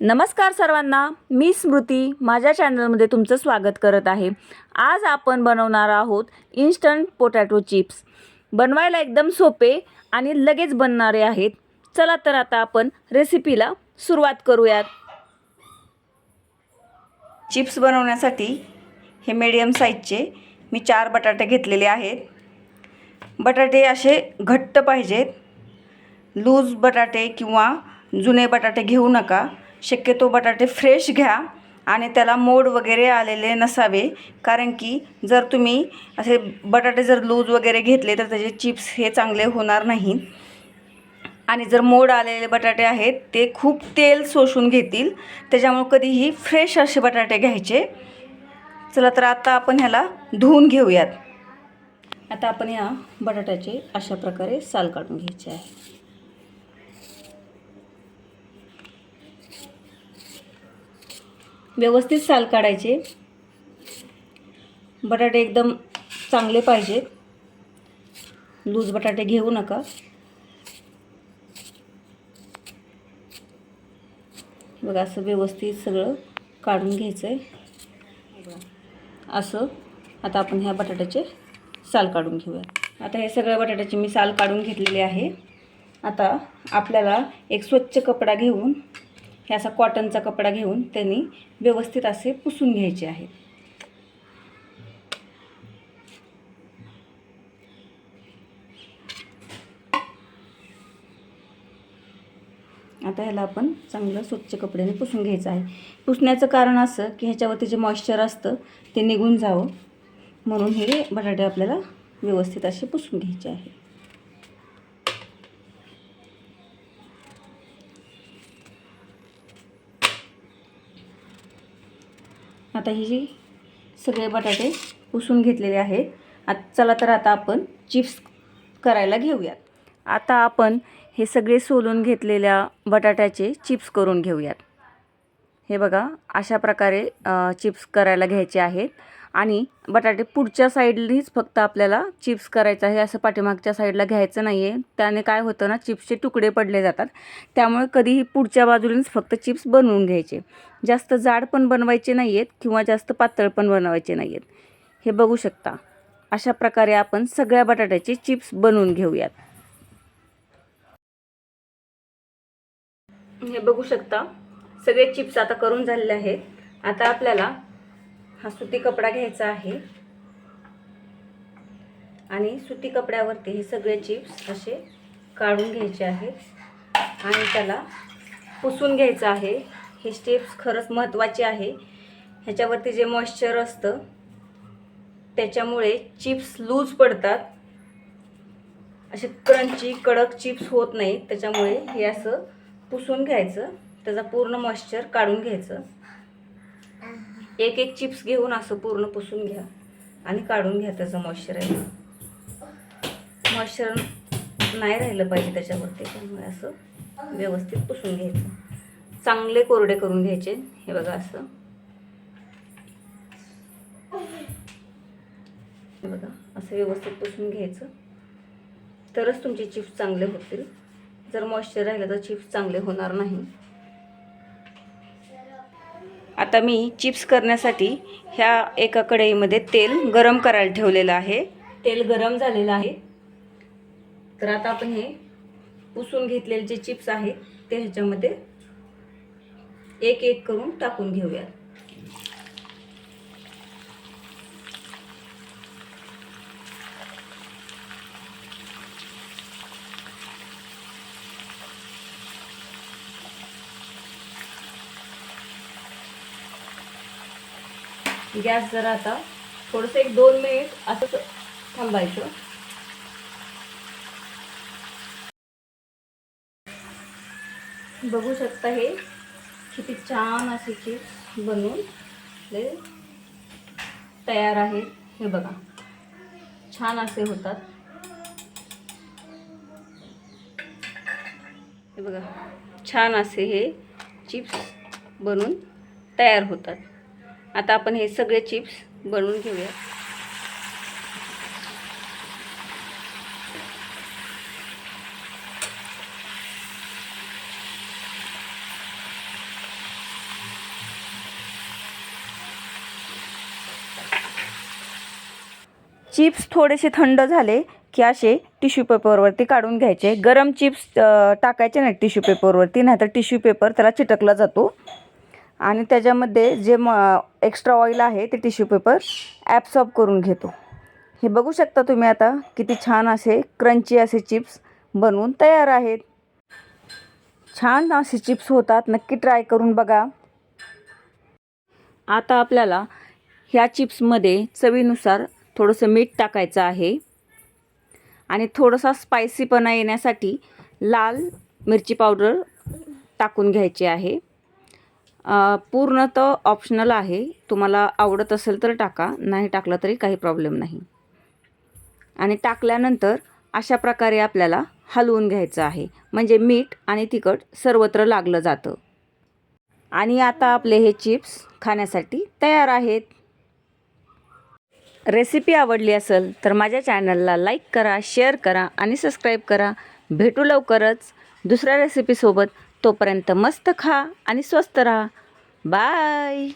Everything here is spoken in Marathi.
नमस्कार सर्वांना, मी स्मृती माझ्या चॅनलमध्ये तुमचं स्वागत करत आहे। आज आपण बनवणार आहोत इन्स्टंट पोटॅटो चिप्स। बनवायला एकदम सोपे आणि लगेच बनणारे आहेत। चला तर आता आपण रेसिपीला सुरुवात करूयात। चिप्स बनवण्यासाठी हे मीडियम साइजचे मी 4 बटाटे घेतलेले आहेत। बटाटे असे घट्ट पाहिजेत, लूज बटाटे किंवा जुने बटाटे घेऊ नका। शक्यतो बटाटे फ्रेश घ्या आणि त्याला मोड वगैरे आलेले नसावे, कारण की जर तुम्ही असे बटाटे जर लूज वगैरे घेतले तर त्याचे चिप्स हे चांगले होणार नाहीत। आणि जर मोड आलेले बटाटे आहेत ते खूप तेल शोषून घेतील, त्याच्यामुळे कधीही फ्रेश असे बटाटे घ्यायचे। चला तर आता आपण ह्याला धुवून घेऊयात। आता आपण या बटाट्याचे अशा प्रकारे साल काढून घ्यायचे आहे। व्यवस्थित साल काढायचे। बटाटे एकदम चांगले पाहिजेत, लूज बटाटे घेऊ नका। बघा असं व्यवस्थित सगळं काढून घ्यायचंय असं। आता आपण ह्या बटाट्याचे साल काढून घेऊया। आता हे सगळ्या बटाट्याचे मी साल काढून घेतलेले आहे। आता आपल्याला एक स्वच्छ कपडा घेऊन, हे असा कॉटनचा कपडा घेऊन त्यांनी व्यवस्थित असे पुसून घ्यायचे आहे। आता ह्याला आपण चांगलं स्वच्छ कपड्याने पुसून घ्यायचं आहे। पुसण्याचं कारण असं की ह्याच्यावरती जे मॉइश्चर असतं ते निघून जावं, म्हणून हे बटाटे आपल्याला व्यवस्थित असे पुसून घ्यायचे आहे। आता ही सगळे बटाटे पुसून घेतलेले आहेत। चला तर आता आपण चिप्स करायला घेऊयात। आता आपण हे सगळे सोलून घेतलेल्या बटाट्याचे चिप्स करून घेऊयात। हे बघा अशा प्रकारे चिप्स करायला घ्यायचे आहेत। आणि बटाटे पुढच्या साईडनीच फक्त आपल्याला चिप्स करायचं आहे, असं पाठीमागच्या साईडला घ्यायचं नाही आहे। त्याने काय होतं ना, चिप्सचे तुकडे पडले जातात। त्यामुळे कधीही पुढच्या बाजूनेच फक्त चिप्स बनवून घ्यायचे। जास्त जाड पण बनवायचे नाही आहेत किंवा जास्त पातळ पण बनवायचे नाही आहेत। हे बघू शकता, अशा प्रकारे आपण सगळ्या बटाट्याचे चिप्स बनवून घेऊयात। हे बघू शकता, सगळे चिप्स आता करून झालेले आहेत। आता आपल्याला हा सुती कपडा घ्यायचा आहे आणि सुती कपड्यावरती हे सगळे चिप्स असे काढून घ्यायचे आहेत आणि त्याला पुसून घ्यायचं आहे। हे स्टेप्स खरंच महत्त्वाचे आहे। ह्याच्यावरती जे मॉइश्चर असतं त्याच्यामुळे चिप्स लूज पडतात, असे क्रंची कडक चिप्स होत नाहीत। त्याच्यामुळे हे असं पुसून घ्यायचं, त्याचा पूर्ण मॉइश्चर काढून घ्यायचं। एक एक चिप्स घेऊन असं पूर्ण पुसून घ्या आणि काढून घ्या त्याचं मॉइश्चर आहे। मॉइश्चर नाही राहिलं पाहिजे त्याच्यावरती, त्यामुळे असं व्यवस्थित पुसून घ्यायचं। चांगले कोरडे करून घ्यायचे। हे बघा असं, हे बघा असं व्यवस्थित पुसून घ्यायचं, तरच तुमचे चिप्स चांगले होतील। जर मॉइश्चर राहिलं तर चिप्स चांगले होणार नाही। आता मी चिप्स करण्यासाठी ह्या एका कढईमध्ये तेल गरम करायला ठेवलेलं आहे। तेल गरम झालेलं आहे। तर आता आपण हे पुसून घेतलेले जे चिप्स आहेत ते ह्याच्यामध्ये एक एक करून टाकून घेऊया। गॅस जरा आता थोडंसं 1-2 मिनिट असं थांबायचं। बघू शकता हे किती छान असे चिप्स बनवून तयार आहेत। हे बघा छान असे होतात। हे बघा छान असे हे चिप्स बनवून तयार होतात। आता आपण हे सगळे चिप्स बनवून घेऊया। चिप्स थोडेसे थंड झाले की असे टिश्यू पेपरवरती काढून घ्यायचे. गरम चिप्स टाकायचे नाही टिश्यू पेपरवरती, नाहीतर टिश्यू पेपर त्याला चिटकला जातो आणि त्याच्यामध्ये जे एक्स्ट्रा ऑइल आहे ते टिश्यू पेपर ॲब्सॉर्ब करून घेतो. हे बघू शकता तुम्ही आता किती छान असे क्रंची असे चिप्स बनवून तयार आहेत. छान असे चिप्स होतात, नक्की ट्राय करून बघा. आता आपल्याला ह्या चिप्समध्ये चवीनुसार थोडंसं मीठ टाकायचं आहे आणि थोडासा स्पायसीपणा येण्यासाठी लाल मिरची पावडर टाकून घ्यायची आहे. पूर्णतः ऑप्शनल आहे, तुम्हाला आवडत असेल तर टाका, नाही टाकलं तरी काही प्रॉब्लेम नाही. आणि टाकल्यानंतर अशा प्रकारे आपल्याला हलवून घ्यायचं आहे, म्हणजे मीठ आणि तिखट सर्वत्र लागलं जातं. आणि आता आपले हे चिप्स खाण्यासाठी तयार आहेत. रेसिपी आवडली असेल तर माझ्या चॅनलला लाईक करा, शेअर करा आणि सबस्क्राईब करा. भेटू लवकरच दुसऱ्या रेसिपीसोबत. तोपर्यंत मस्त खा आणि स्वस्त राहा. बाय.